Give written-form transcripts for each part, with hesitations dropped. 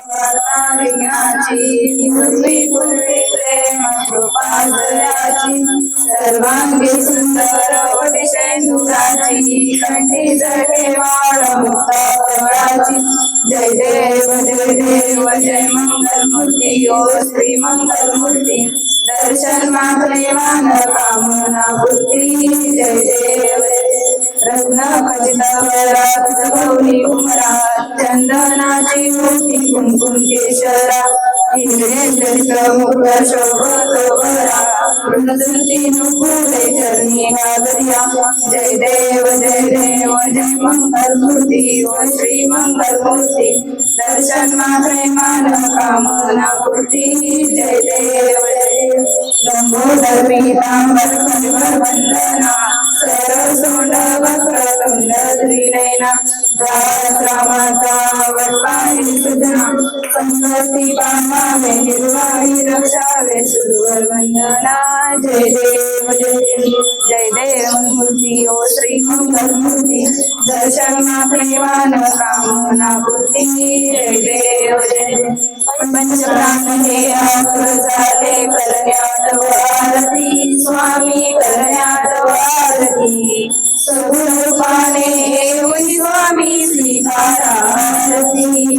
विघ्नाची पूर्वी पूर्वी प्रेम कृपा जयाची सर्वांगी सुंदर अतिशय नुराची कंठी जगे माळ मुक्ता कमळाची जय देव जय मंगलमूर्ती ओ श्री मंगलमूर्ती दर्शन मात्रे मान कामना पूर्ती जय देव रत्न खचित वरात गौरी उमरात चंदनाची मूर्ती कुंकुम केशरा मुख शोभतो बरा वृंदुंती नुपुरे चरणी घागरिया जय देव जय मंगलमूर्ती ओ श्री मंगलमूर्ती दर्शन मात्रे मान कामना पूर्ती जय देव लंबोदर पीतांबर कलिवर वंदना सरसोंड वक्रतुंड त्रिनयना रामाचा वटपाणी सुजना संपत्ती पामावे निर्वाही रक्षावे सुरवर वंदना जय देव जय देव मूर्ती ओ श्री मंगलमूर्ती दर्शन प्रेमान कामना पूर्ती जय देव पंचप्राण हे आकुल झाले करण्यात आरती स्वामी करण्यात आरती सगुण रूपाने येऊन स्वामी स्वीकारा आरती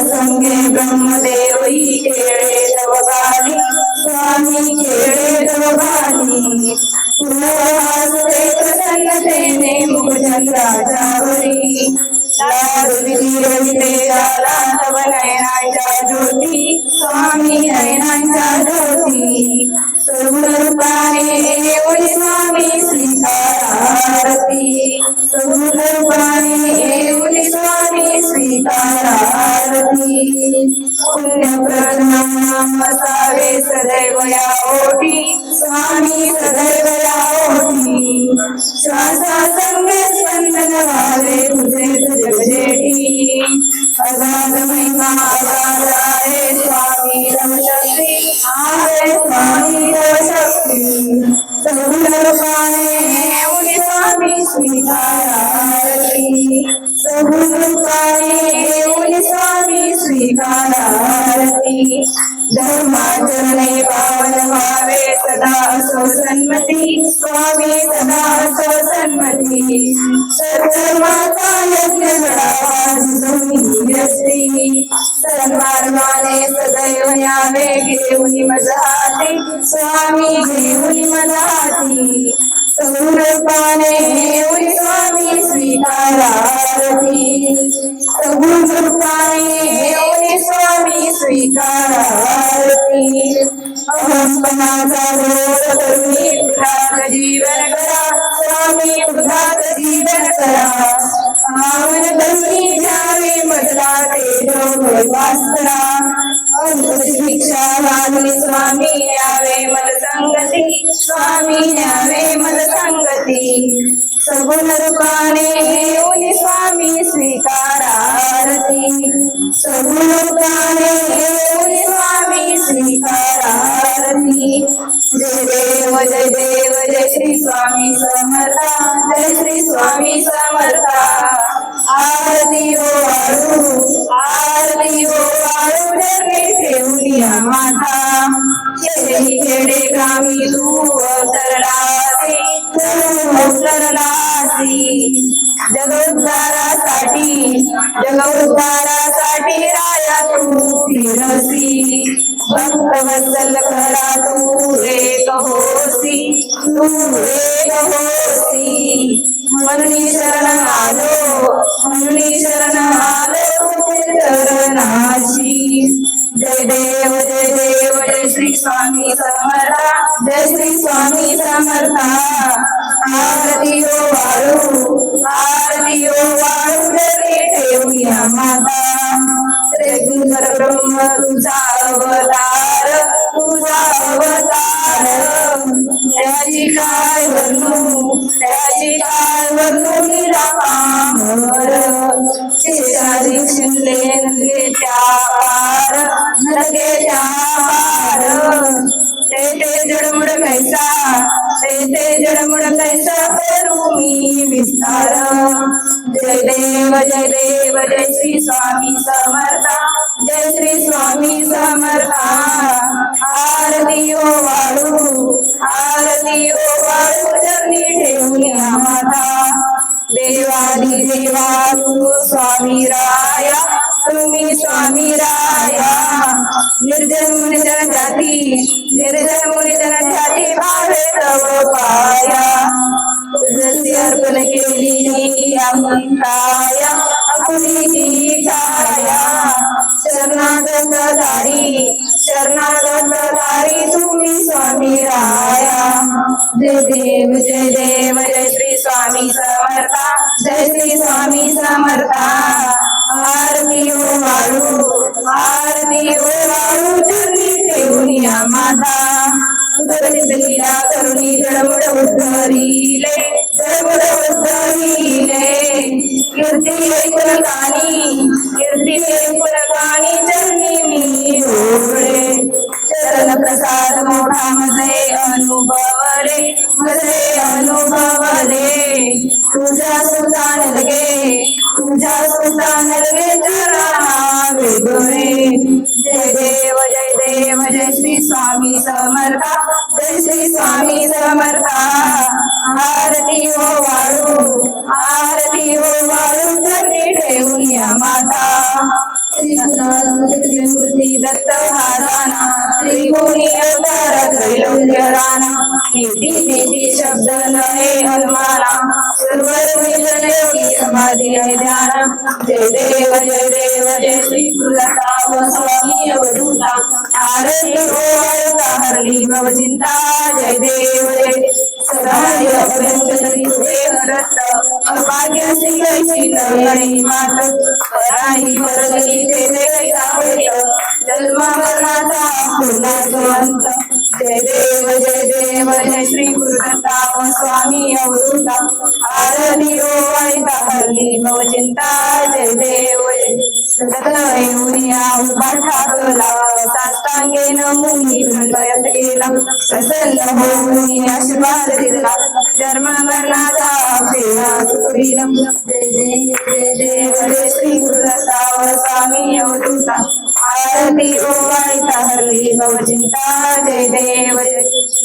संगे ब्रह्मदेवई खेळे तव गाणी स्वामी खेळे तव गाणी पुनर्वासते प्रसन्नतेने मुखचंद्राच्यावरी तव नयनाच्या ज्योती स्वामी नयनाच्या ज्योती सगुण रूपाने येऊन स्वामी स्वीकारा आरती सगुण रूपाने येऊन स्वामी स्वीकारा आरती पुण्यप्रद नाम असावे सदैव या ओठी स्वामी सदैव या ओठी श्वासा संगे स्पंदन व्हावे तुझे जगजेठी अगाध महिमा अगाध आहे स्वामी तव शक्ती आहे स्वामी तव शक्ती सगुण रूपाने येऊन स्वामी स्वीकारा आरती सगुण रूपाने येऊन स्वामी स्वीकारा आरती धर्माचरणे पावन व्हावे सदा असो सन्मती स्वामी सदा असो सन्मती सर्वधर्माचा यज्ञ घडावा व्यस्ती सन्मार्गाने सदैव यावे घेऊन मज हाती स्वामी घेऊन मज हाती सगुण रूपाने येऊन स्वामी स्वीकारा आरती सगुण रूपाने येऊन स्वामी स्वीकारा आरती अहंपणाचा रोग करुणी पुढात जीवन करा स्वामी पुढात जीवन करा पावन धर्मी द्यावे मजला तेजो वासरा भिक्षा लागली स्वामी न्यावे मल संगती स्वामी न्यावे मल संगती सगुण रूपाने येऊन स्वामी स्वीकारा आरती सगुण रूपाने येऊन स्वामी स्वीकारा आरती जय देव जय श्री स्वामी समर्था जय श्री स्वामी समर्था आरती हो वाळू धरणे ठेवूया माथा खेडे ग्रामी तू अवतरलासी जगोद्धारासाठी राया तू फिरसी भक्तवत्सल खरा तू एक होसी म्हणून शरण आलो चरणाशी जय देव जय श्री स्वामी समर्था जय श्री स्वामी समर्था आरती हो वाळू धरणे ठेवूया माता त्रिगुण ब्रह्म तुझा अवतार त्याची काय वर्णू निराकार शेजारी शिंदे नगेच्या ते जडमुड कैसा करू मी विस्तार जय देव जय श्री स्वामी निर्जन मुनि जन जाती निर्जन मुनि जन जाती भावे तव पाया तुझसी अर्पण केली आम्ही काया आपली ही छाया शरणागत तुम्ही स्वामी राया जय देव जय श्री स्वामी समर्था जय श्री स्वामी समर्था आरती हो वाळू चरणी ठेवून या माता लीला करुणी जडमुड उद्धरिले कीर्ती पुलकानी चरणी मी ओढले चरण प्रसाद मोठा मजे अनुभवले तुझ्या सुतान लगे चरणा वेदोरे जय देव जय श्री स्वामी समर्था जय श्री स्वामी समर्था आरती हो वाळू चरणी ठेवून या माता त्रिमूर्ती दत्त हाराना त्रिभुवनी अवतार त्रैलोक्य राणा निधी शब्द नये हनुमाना सर्व योगी समाधी ध्यान जय देव जय श्री तुलसा स्वामी अवधूता आरती हो हरली भव चिंता जय देव जय सदाय रत्न अभाग्य श्री मात पराई परगली जन्म मरणाचा अंत जय देव जय श्री गुरुदत्ता स्वामी अवधूता आरती ओवाळता हरली भव चिंता जय देव उभा ठाकला साष्टांगेन मुनी प्रयत्न केला प्रसन्न होऊन आशीर्वाद दिला जन्म मरणाचा जय देव जय श्री गुरुदत्ता स्वामी अवधूता आरती ओवाळता हरली भव चिंता जय देव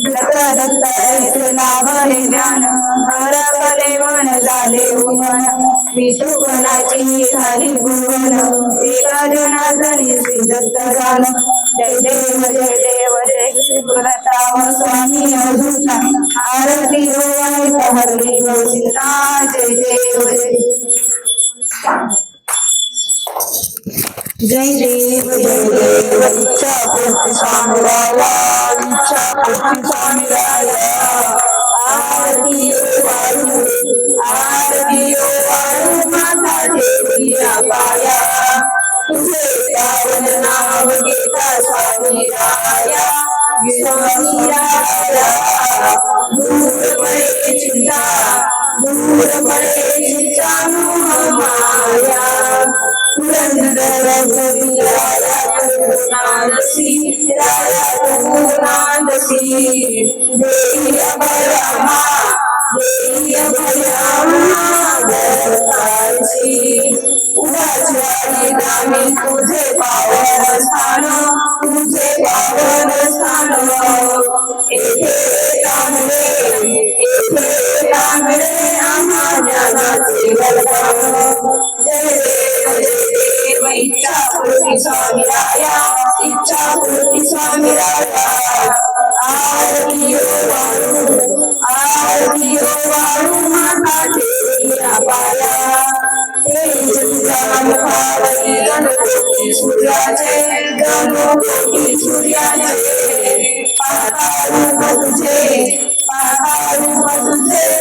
दत्त लाभले ध्यान हरपले मन झाले उमन विठुपणाची झाली भुवन एका जनार्दनी श्री दत्त झालं जय देव जय श्री गुरुदत्ता स्वामी अवधूता आरती ओवाळता हरली भव चिंता जय देव जय देव इच्छा पूर्ती स्वामी राया इच्छा पूर्ती स्वामी राया आरती वाळू माता ठेवूया पाया तुझे पावन नाव घेता स्वामी राया स्वामी राया दूर पडे चिंता मोह माया पुरंदर राया करुणादसी देई अभयमा उदाची नामे तुझे पावन स्थान येथे तांबडे आम्हा ज्ञानाचे वरदान जय देव इच्छा पूर्ती स्वामी राया इच्छा पूर्ती स्वामी राया आरती वाळू माता ठेवूया पाया तेज तुझ्या मुखावरी गणकोटी सूर्याचे पाहता रूप तुझे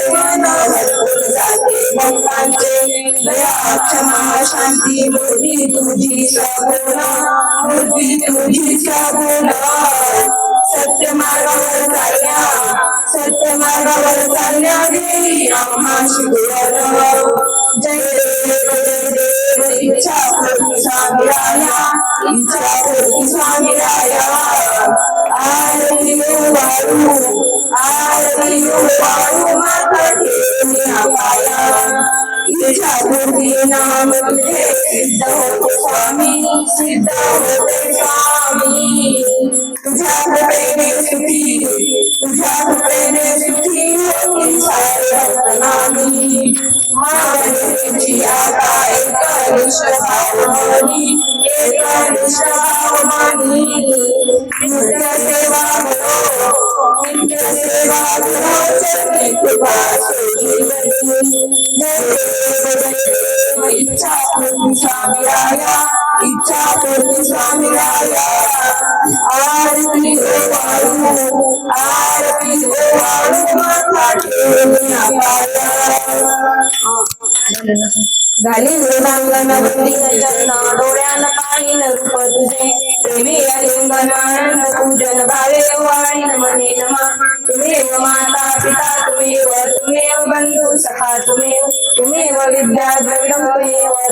मन भरपूर जाते भक्तांचे दया क्षमा शांती मूर्ती तुझी सगुण सत्य मार्गावर चालल्या देई आम्हा शिकवण जय देव इच्छा पूर्ती स्वामी राया आरती वाळू माता ठेवूया पाया इच्छा पूर्ती नाम तुझे सिद्ध होते स्वामी तुझ्या कृपेने सुखी होती सारे भक्तनामी मागण्याची आता एक निष्ठ भावनी एक निष्ठा भाव मानी नित्य सेवा करो नित्य सेवा करो चरणी कृपा सो जीवनी जय देव इच्छा पूर्ति स्वामी राया इच्छा पूर्ति स्वामी राया आरती हो वाळू आरती हो वाळू माथा ठेवून घाली मृदांगण चरण डोळ्यान पाहिन रूप तुझे प्रेमी लिंगन आनंद पूजन भावे वाळीन मने नमा तुमेव माता पिता तुमेव बंधू सखा तुमेव विद्या द्रविडं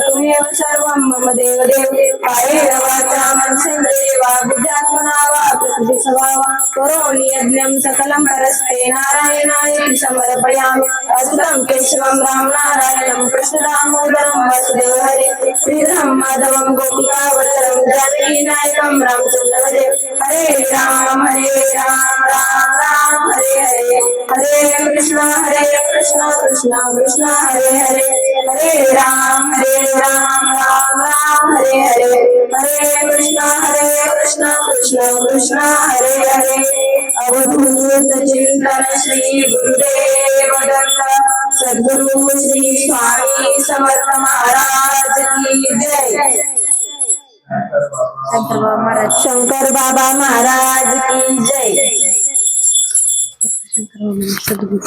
तुमेव सर्वं मम देव देव कायेन वाचा मनसेन्द्रियेवा बुद्ध्यात्मना वा प्रकृति स्वभावा करोमि यज्ञं सकलं परस्ते नारायणाय समर्पयामि अच्युतं केशवं राम नारायणं कृष्ण दामोदरं वासुदेव हरे श्रीधरं माधवं गोपिकावल्लभं जानकी नायकं रामचन्द्र भजे हरे राम राम राम हरे हरे हरे कृष्ण कृष्ण कृष्ण हरे हरे हरे राम राम राम हरे हरे हरे कृष्ण कृष्ण हरे हरे अवधूत चिंतन श्री गुरुदेव दत्त सद्गुरु श्री स्वामी समर्थ महाराज की जय शंकर बाबा महाराज की जय शंकर बाबा सद्गुरु